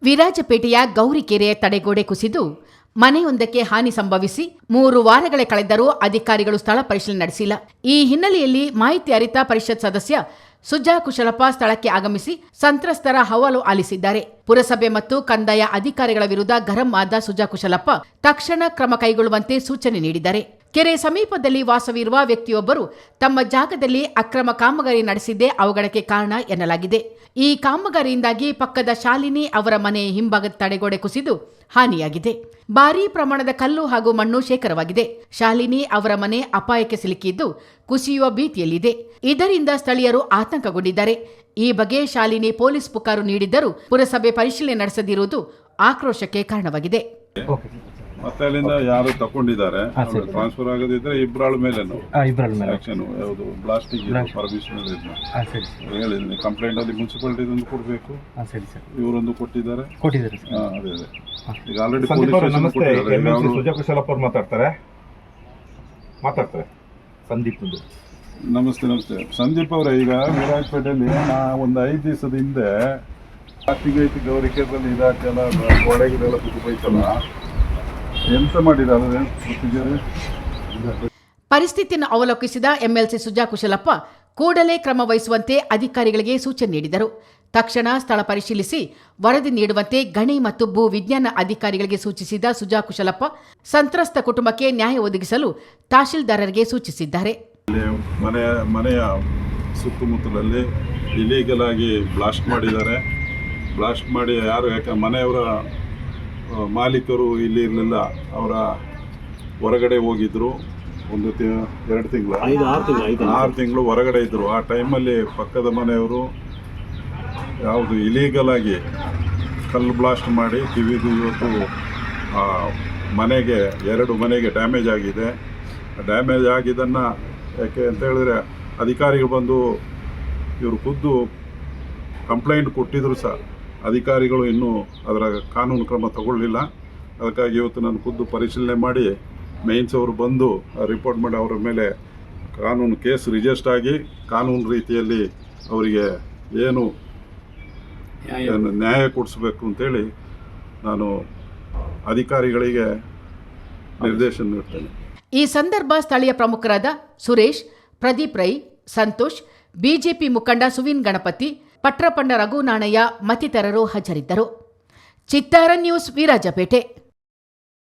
ವಿರಾಜಪೇಟೆಯ ಗೌರಿಕೆರೆಯ ತಡೆಗೋಡೆ ಕುಸಿದು ಮನೆಯೊಂದಕ್ಕೆ ಹಾನಿ ಸಂಭವಿಸಿ 3 ವಾರಗಳೇ ಕಳೆದರೂ ಅಧಿಕಾರಿಗಳು ಸ್ಥಳ ಪರಿಶೀಲನೆ ನಡೆಸಿಲ್ಲ. ಈ ಹಿನ್ನೆಲೆಯಲ್ಲಿ ಮಾಹಿತಿ ಅರಿತ ಪರಿಷತ್ ಸದಸ್ಯ ಸುಜಾ ಕುಶಲಪ್ಪ ಸ್ಥಳಕ್ಕೆ ಆಗಮಿಸಿ ಸಂತ್ರಸ್ತರ ಅಹವಾಲು ಆಲಿಸಿದ್ದಾರೆ. ಪುರಸಭೆ ಮತ್ತು ಕಂದಾಯ ಅಧಿಕಾರಿಗಳ ವಿರುದ್ಧ ಗರಂ ಆದ ಸುಜಾ ಕುಶಲಪ್ಪ ತಕ್ಷಣ ಕ್ರಮ ಕೈಗೊಳ್ಳುವಂತೆ ಸೂಚನೆ ನೀಡಿದ್ದಾರೆ. ಕೆರೆ ಸಮೀಪದಲ್ಲಿ ವಾಸವಿರುವ ವ್ಯಕ್ತಿಯೊಬ್ಬರು ತಮ್ಮ ಜಾಗದಲ್ಲಿ ಅಕ್ರಮ ಕಾಮಗಾರಿ ನಡೆಸಿದ್ದೇ ಅವಘಡಕ್ಕೆ ಕಾರಣ ಎನ್ನಲಾಗಿದೆ. ಈ ಕಾಮಗಾರಿಯಿಂದಾಗಿ ಪಕ್ಕದ ಶಾಲಿನಿ ಅವರ ಮನೆ ಹಿಂಭಾಗದ ತಡೆಗೋಡೆ ಕುಸಿದು ಹಾನಿಯಾಗಿದೆ. ಭಾರೀ ಪ್ರಮಾಣದ ಕಲ್ಲು ಹಾಗೂ ಮಣ್ಣು ಶೇಖರವಾಗಿದೆ. ಶಾಲಿನಿ ಅವರ ಮನೆ ಅಪಾಯಕ್ಕೆ ಸಿಲುಕಿದ್ದು ಕುಸಿಯುವ ಭೀತಿಯಲ್ಲಿದೆ. ಇದರಿಂದ ಸ್ಥಳೀಯರು ಆತಂಕಗೊಂಡಿದ್ದಾರೆ. ಈ ಬಗ್ಗೆ ಶಾಲಿನಿ ಪೊಲೀಸ್ ಪುಕಾರು ನೀಡಿದ್ದರೂ ಪುರಸಭೆ ಪರಿಶೀಲನೆ ನಡೆಸದಿರುವುದು ಆಕ್ರೋಶಕ್ಕೆ ಕಾರಣವಾಗಿದೆ. ಮತ್ತೆ ಅಲ್ಲಿಂದ ಯಾರು ತಗೊಂಡಿದ್ದಾರೆ ಟ್ರಾನ್ಸ್ಫರ್ ಆಗದಿದ್ರೆ ಇಬ್ಬರಾಳ ಮೇಲೆ ಆಕ್ಷನ್ ಯಾವುದು ಬ್ಲಾಸ್ಟಿಂಗ್ ಪರ್ಮಿಷನ್ ಹೇಳಿದ್ದೀನಿ. ಕಂಪ್ಲೇಂಟ್ ಅಲ್ಲಿ ಮುನ್ಸಿಪಾಲಿಟಿ ಒಂದು ಕೊಡಬೇಕು, ಇವರೊಂದು ಕೊಟ್ಟಿದ್ದಾರೆ. ಅದೇ ಈಗ ಆಲ್ರೆಡಿ ಸುಜಾ ಕುಶಲಪ್ಪ ಅವರು ಮಾತಾಡ್ತಾರೆ. ಸಂದೀಪ್ ನಮಸ್ತೆ ಸಂದೀಪ್ ಅವರೇ, ಈಗ ವಿರಾಜಪೇಟೆಯಲ್ಲಿ ನಾ ಒಂದು 5 ದಿವಸದ ಹಿಂದೆ ಐತಿ ಗೌರಿಕೆರೆಯಲ್ಲಿ ಇದಾಕೆಲ್ಲ ಗೋಡೆಗಳೆಲ್ಲ ಕುಸಿದೋಯ್ತಲ್ಲ, ಎಂತ ಮಾಡಿದ್ದಾರೆ ಪರಿಸ್ಥಿತಿಯನ್ನು ಅವಲೋಕಿಸಿದ ಎಂಎಲ್ಸಿ ಸುಜಾ ಕುಶಲಪ್ಪ ಕೂಡಲೇ ಕ್ರಮ ವಹಿಸುವಂತೆ ಅಧಿಕಾರಿಗಳಿಗೆ ಸೂಚನೆ ನೀಡಿದರು. ತಕ್ಷಣ ಸ್ಥಳ ಪರಿಶೀಲಿಸಿ ವರದಿ ನೀಡುವಂತೆ ಗಣಿ ಮತ್ತು ಭೂ ವಿಜ್ಞಾನ ಅಧಿಕಾರಿಗಳಿಗೆ ಸೂಚಿಸಿದ ಸುಜಾ ಕುಶಲಪ್ಪ ಸಂತ್ರಸ್ತ ಕುಟುಂಬಕ್ಕೆ ನ್ಯಾಯ ಒದಗಿಸಲು ತಹಶೀಲ್ದಾರರಿಗೆ ಸೂಚಿಸಿದ್ದಾರೆ. ಮನೆಯ ಸುತ್ತಮುತ್ತಲಲ್ಲಿ ಇಲೀಗಲ್ ಆಗಿ ಬ್ಲಾಸ್ಟ್ ಮಾಡಿದ್ದಾರೆ. ಬ್ಲಾಸ್ಟ್ ಮಾಡಿ ಯಾರು ಮನೆಯವರ ಮಾಲೀಕರು ಇಲ್ಲಿ ಇರಲಿಲ್ಲ, ಅವರ ಹೊರಗಡೆ ಹೋಗಿದ್ರು. 2 ತಿಂಗಳು 6 ತಿಂಗಳು ಹೊರಗಡೆ ಇದ್ದರು. ಆ ಟೈಮಲ್ಲಿ ಪಕ್ಕದ ಮನೆಯವರು ಯಾವುದು ಇಲೀಗಲ್ ಆಗಿ ಕಲ್ಲು ಬ್ಲಾಸ್ಟ್ ಮಾಡಿ ಕಿವಿದು ಇವತ್ತು ಮನೆಗೆ 2 ಮನೆಗೆ ಡ್ಯಾಮೇಜ್ ಆಗಿದೆ. ಡ್ಯಾಮೇಜ್ ಆಗಿದ್ದನ್ನು ಯಾಕೆ ಅಂತ ಹೇಳಿದ್ರೆ ಅಧಿಕಾರಿಗಳು ಬಂದು ಇವರು ಖುದ್ದು ಕಂಪ್ಲೇಂಟ್ ಕೊಟ್ಟಿದ್ರು ಸಹ ಅಧಿಕಾರಿಗಳು ಇನ್ನೂ ಅದರ ಕಾನೂನು ಕ್ರಮ ತಗೊಳ್ಳಿಲ್ಲ. ಅದಕ್ಕಾಗಿ ಇವತ್ತು ನಾನು ಖುದ್ದು ಪರಿಶೀಲನೆ ಮಾಡಿ ಮೇನ್ಸ್ ಅವರು ಬಂದು ರಿಪೋರ್ಟ್ ಮಾಡಿ ಅವರ ಮೇಲೆ ಕಾನೂನು ಕೇಸ್ ರಿಜಿಸ್ಟರ್ ಆಗಿ ಕಾನೂನು ರೀತಿಯಲ್ಲಿ ಅವರಿಗೆ ಏನು ನ್ಯಾಯ ಕೊಡಿಸ್ಬೇಕು ಅಂತೇಳಿ ನಾನು ಅಧಿಕಾರಿಗಳಿಗೆ ನಿರ್ದೇಶನ ನೀಡ್ತೇನೆ. ಈ ಸಂದರ್ಭ ಸ್ಥಳೀಯ ಪ್ರಮುಖರಾದ ಸುರೇಶ್, ಪ್ರದೀಪ್ ರೈ, ಸಂತೋಷ್, ಬಿಜೆಪಿ ಮುಖಂಡ ಸುವಿನ್ ಗಣಪತಿ, ಪಟ್ರಪಂಡ ರಘುನಾಣಯ್ಯ ಮತ್ತಿತರರು ಹಾಜರಿದ್ದರು. ಚಿತ್ತಾರ ನ್ಯೂಸ್, ವಿರಾಜಪೇಟೆ.